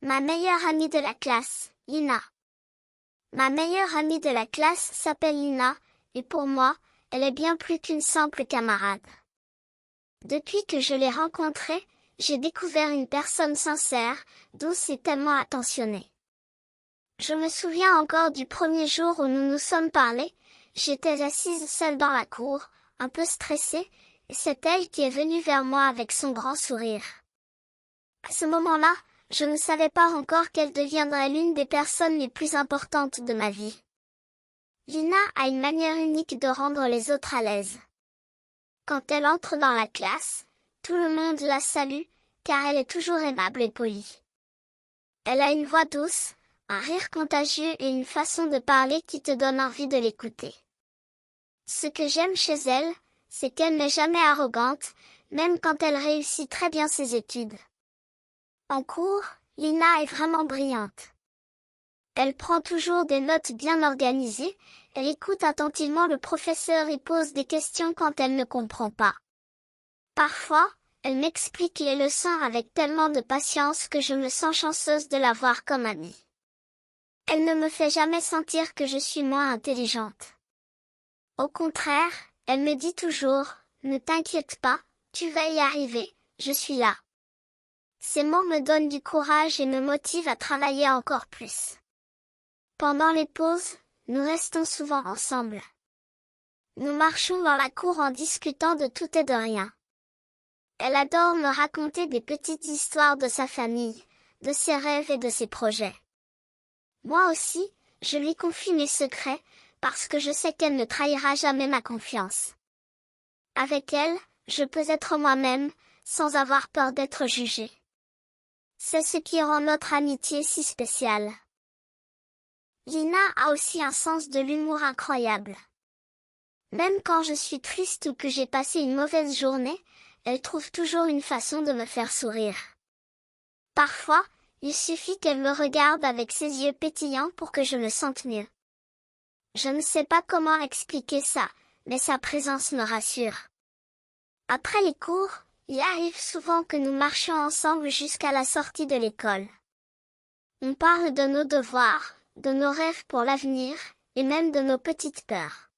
Ma meilleure amie de la classe, Lina. Ma meilleure amie de la classe s'appelle Lina, et pour moi, elle est bien plus qu'une simple camarade. Depuis que je l'ai rencontrée, j'ai découvert une personne sincère, douce et tellement attentionnée. Je me souviens encore du premier jour où nous nous sommes parlé, j'étais assise seule dans la cour, un peu stressée, et c'est elle qui est venue vers moi avec son grand sourire. À ce moment-là, je ne savais pas encore qu'elle deviendrait l'une des personnes les plus importantes de ma vie. Lina a une manière unique de rendre les autres à l'aise. Quand elle entre dans la classe, tout le monde la salue, car elle est toujours aimable et polie. Elle a une voix douce, un rire contagieux et une façon de parler qui te donne envie de l'écouter. Ce que j'aime chez elle, c'est qu'elle n'est jamais arrogante, même quand elle réussit très bien ses études. En cours, Lina est vraiment brillante. Elle prend toujours des notes bien organisées, elle écoute attentivement le professeur et pose des questions quand elle ne comprend pas. Parfois, elle m'explique les leçons avec tellement de patience que je me sens chanceuse de l'avoir comme amie. Elle ne me fait jamais sentir que je suis moins intelligente. Au contraire, elle me dit toujours, ne t'inquiète pas, tu vas y arriver, je suis là. Ces mots me donnent du courage et me motivent à travailler encore plus. Pendant les pauses, nous restons souvent ensemble. Nous marchons dans la cour en discutant de tout et de rien. Elle adore me raconter des petites histoires de sa famille, de ses rêves et de ses projets. Moi aussi, je lui confie mes secrets, parce que je sais qu'elle ne trahira jamais ma confiance. Avec elle, je peux être moi-même, sans avoir peur d'être jugée. C'est ce qui rend notre amitié si spéciale. Lina a aussi un sens de l'humour incroyable. Même quand je suis triste ou que j'ai passé une mauvaise journée, elle trouve toujours une façon de me faire sourire. Parfois, il suffit qu'elle me regarde avec ses yeux pétillants pour que je me sente mieux. Je ne sais pas comment expliquer ça, mais sa présence me rassure. Après les cours, il arrive souvent que nous marchions ensemble jusqu'à la sortie de l'école. On parle de nos devoirs, de nos rêves pour l'avenir, et même de nos petites peurs.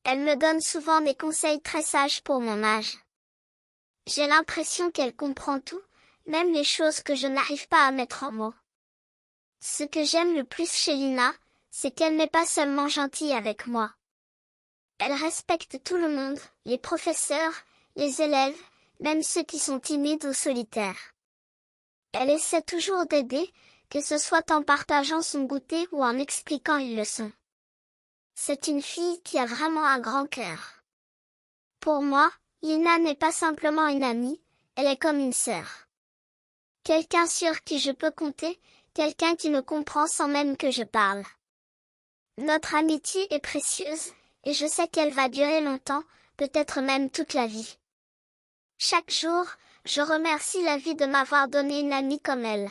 Elle me donne souvent des conseils très sages pour mon âge. J'ai l'impression qu'elle comprend tout, même les choses que je n'arrive pas à mettre en mots. Ce que j'aime le plus chez Lina, c'est qu'elle n'est pas seulement gentille avec moi. Elle respecte tout le monde, les professeurs, les élèves, même ceux qui sont timides ou solitaires. Elle essaie toujours d'aider, que ce soit en partageant son goûter ou en expliquant une leçon. C'est une fille qui a vraiment un grand cœur. Pour moi, Lina n'est pas simplement une amie, elle est comme une sœur. Quelqu'un sur qui je peux compter, quelqu'un qui me comprend sans même que je parle. Notre amitié est précieuse, et je sais qu'elle va durer longtemps, peut-être même toute la vie. Chaque jour, je remercie la vie de m'avoir donné une amie comme elle.